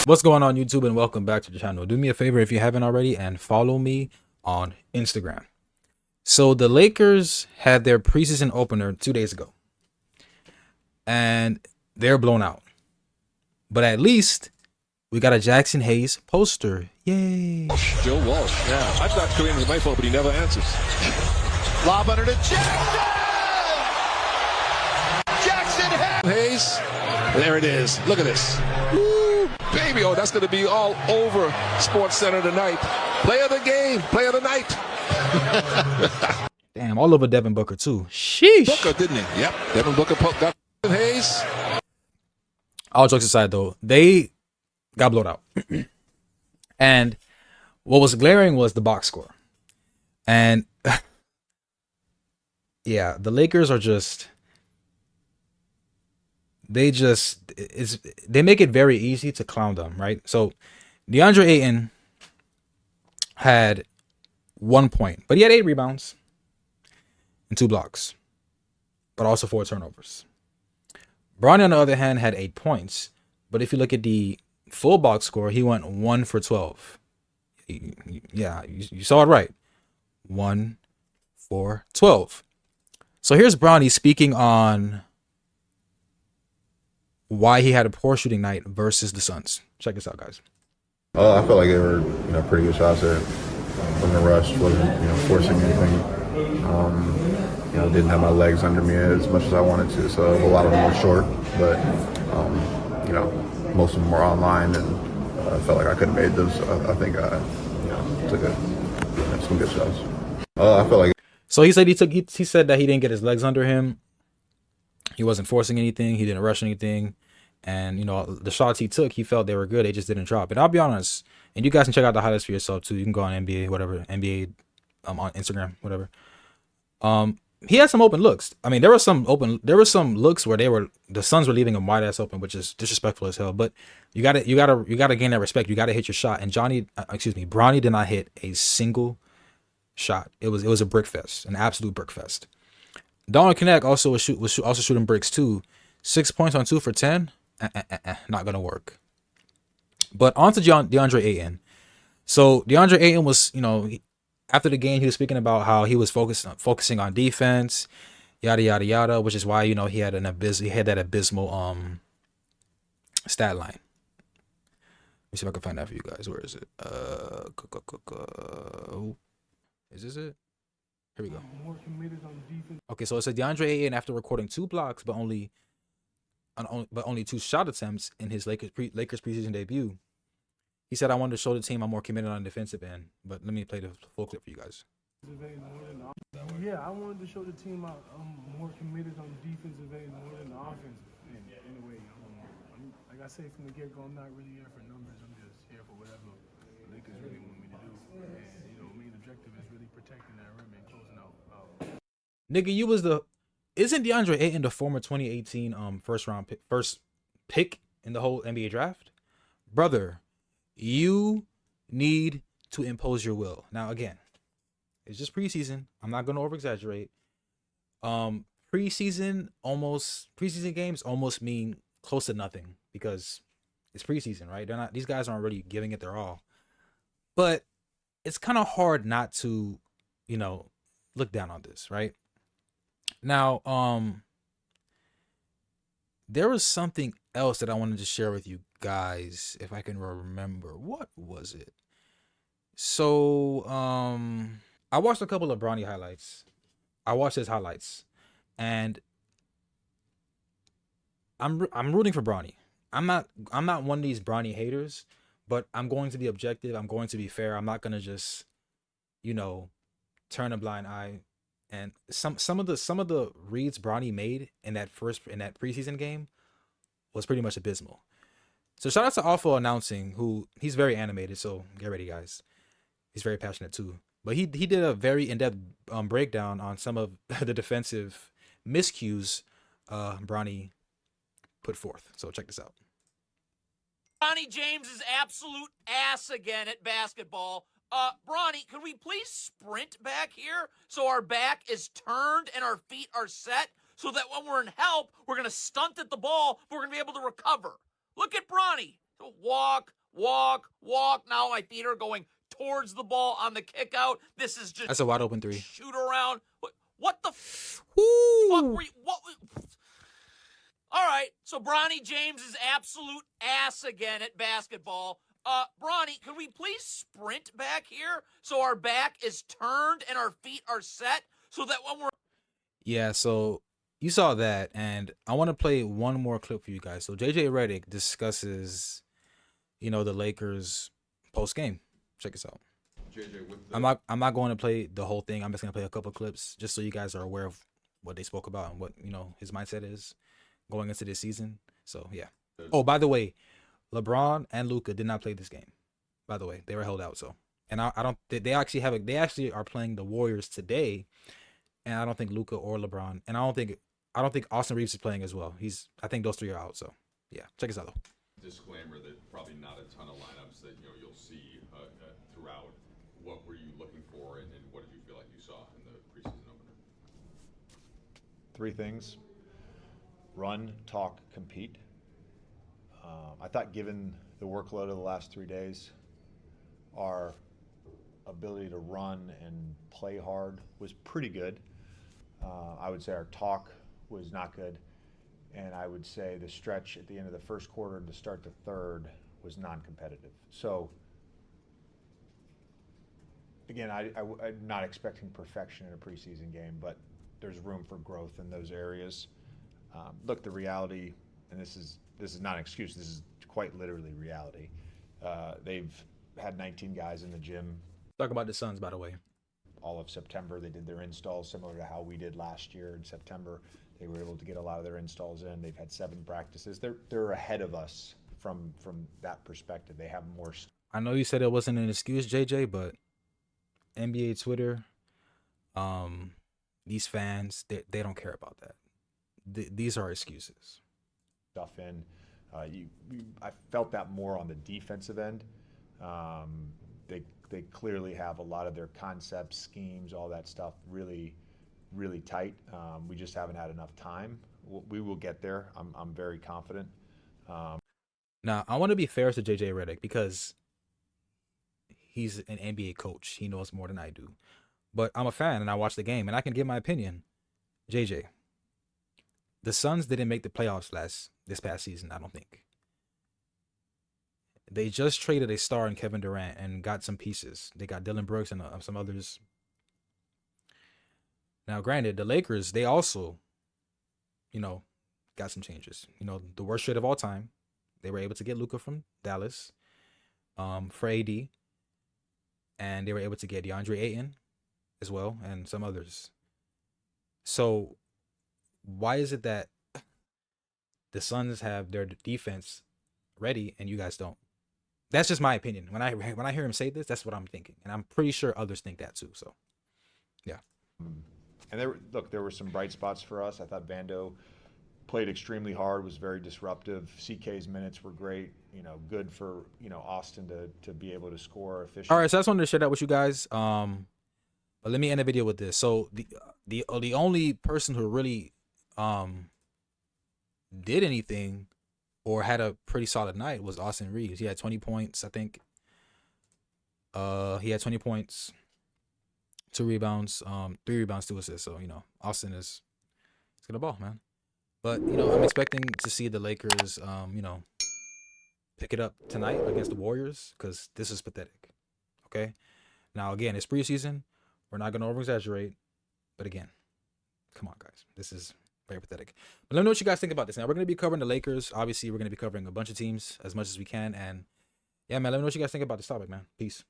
What's going on, YouTube, and welcome back to the channel. Do me a favor if you haven't already and follow me on Instagram. So the Lakers had their preseason opener 2 days ago, and they're blown out. But at least we got a Jackson Hayes poster. Yay! Joe Walsh. Yeah, I thought Kareem was my fault, but he never answers. Lob under to Jackson! Jackson Hayes. There it is. Look at this. Woo, baby. Oh, that's going to be all over Sports Center tonight. Play of the game. Play of the night. Damn, all over Devin Booker too. Sheesh. Booker, didn't he? Yep. Devin Booker got Hayes. All jokes aside, though, they got blown out. And what was glaring was the box score. And yeah, the Lakers are just... They make it very easy to clown them, right? So DeAndre Ayton had 1 point, but he had 8 rebounds and 2 blocks, but also 4 turnovers. Bronny, on the other hand, had 8 points, but if you look at the full box score, he went 1 for 12. Yeah, you saw it right. 1 for 12. So here's Bronny speaking on why he had a poor shooting night versus the Suns. Check this out, guys. I felt like they were, pretty good shots there. Wasn't rushed, wasn't, forcing anything. Didn't have my legs under me as much as I wanted to. So a lot of them were short, but most of them were online, and I felt like I could have made those. I think I, took some good shots. I felt like. So he said he said that he didn't get his legs under him. He wasn't forcing anything. He didn't rush anything. And, the shots he took, he felt they were good. They just didn't drop. And I'll be honest, and you guys can check out the highlights for yourself, too. You can go on NBA, whatever, NBA on Instagram, whatever. He had some open looks. I mean, there were some looks where the Suns were leaving him wide ass open, which is disrespectful as hell. But you gotta gain that respect. You gotta hit your shot. And Bronny did not hit a single shot. It was a brick fest, an absolute brick fest. Donald Kinect also was also shooting bricks too. 6 points on 2 for 10. Not gonna work. But on to DeAndre Ayton. So DeAndre Ayton was, after the game, he was speaking about how he was focusing on defense, yada yada yada, which is why he had that abysmal stat line. Let me see if I can find that for you guys. Where is it? Is this it? Here we go. Okay, so it said DeAndre Ayton, after recording 2 blocks but only 2 shot attempts in his Lakers preseason debut, he said, "I wanted to show the team I'm more committed on the defensive end." But let me play the full clip for you guys. Yeah, I wanted to show the team I'm more committed on the defensive end more than the offensive end. In a way, like I say from the get-go, I'm not really here for numbers. I'm just here for whatever the Lakers really want me to do. And main objective is really protecting that rim and closing out. Nigga, isn't DeAndre Ayton the former 2018 first pick in the whole NBA draft? Brother, you need to impose your will. Now again, it's just preseason. I'm not going to over exaggerate. Preseason games almost mean close to nothing because it's preseason, right? These guys aren't really giving it their all. But it's kind of hard not to, look down on this, right? Now, there was something else that I wanted to share with you guys, if I can remember. What was it? So, I watched a couple of Bronny highlights. I watched his highlights, and I'm rooting for Bronny. I'm not one of these Bronny haters, but I'm going to be objective. I'm going to be fair. I'm not gonna just, turn a blind eye. And some of the reads Bronny made in that preseason game was pretty much abysmal. So shout out to Awful Announcing, who he's very animated, so get ready, guys. He's very passionate too. But he did a very in-depth breakdown on some of the defensive miscues Bronny put forth. So check this out. Bronny James is absolute ass again at basketball. Bronny, can we please sprint back here so our back is turned and our feet are set so that when we're in help, we're going to stunt at the ball, but we're going to be able to recover. Look at Bronny. Walk, walk, walk. Now my feet are going towards the ball on the kick out. This is just That's a wide open three. shoot around. What the fuck Woo! were you? What? All right, so Bronny James is absolute ass again at basketball. Bronny, can we please sprint back here so our back is turned and our feet are set so that when we're Yeah, so you saw that, and I want to play one more clip for you guys. So JJ Redick discusses, the Lakers post game. Check this out. JJ, with I'm not going to play the whole thing. I'm just gonna play a couple clips just so you guys are aware of what they spoke about and what his mindset is going into this season. So yeah. Oh, by the way, LeBron and Luka did not play this game. By the way, they were held out. So, and I don't. They actually are playing the Warriors today, and I don't think Luka or LeBron, and I don't think Austin Reeves is playing as well. I think those three are out. So yeah, check this out though. Disclaimer that probably not a ton of lineups that you'll see throughout. What were you looking for, and what did you feel like you saw in the preseason opener? Three things: run, talk, compete. I thought, given the workload of the last 3 days, our ability to run and play hard was pretty good. I would say our talk was not good, and I would say the stretch at the end of the first quarter and to start the third was non-competitive. So again, I'm not expecting perfection in a preseason game, but there's room for growth in those areas. Look, the reality, and this is not an excuse, this is quite literally reality. They've had 19 guys in the gym. Talk about the Suns, by the way. All of September, they did their installs similar to how we did last year in September. They were able to get a lot of their installs in. They've had 7 practices. They're ahead of us from that perspective. They have more. I know you said it wasn't an excuse, JJ, but NBA Twitter, these fans, they don't care about that. These are excuses. Stuff in. I felt that more on the defensive end. They clearly have a lot of their concepts, schemes, all that stuff really, really tight. We just haven't had enough time. We will get there. I'm very confident. Now, I want to be fair to JJ Redick because he's an NBA coach. He knows more than I do. But I'm a fan and I watch the game and I can give my opinion. JJ, the Suns didn't make the playoffs this past season, I don't think. They just traded a star in Kevin Durant and got some pieces. They got Dylan Brooks and some others. Now, granted, the Lakers, they also, got some changes. The worst trade of all time. They were able to get Luka from Dallas for AD. And they were able to get DeAndre Ayton as well and some others. So why is it that the Suns have their defense ready and you guys don't? That's just my opinion. When I hear him say this, that's what I'm thinking, and I'm pretty sure others think that too. So, yeah. And there were some bright spots for us. I thought Vando played extremely hard, was very disruptive. CK's minutes were great. Good for Austin to be able to score efficiently. All right, so I just wanted to share that with you guys. But let me end the video with this. So the only person who really did anything or had a pretty solid night was Austin Reeves. He had 20 points, I think. He had 20 points, 2 rebounds, 3 rebounds, 2 assists. So, Austin is gonna ball, man. But, I'm expecting to see the Lakers, pick it up tonight against the Warriors because this is pathetic. Okay? Now, again, it's preseason. We're not gonna over-exaggerate. But again, come on, guys. This is very pathetic. But let me know what you guys think about this. Now, we're going to be covering the Lakers. Obviously, we're going to be covering a bunch of teams as much as we can. And, yeah, man, let me know what you guys think about this topic, man. Peace.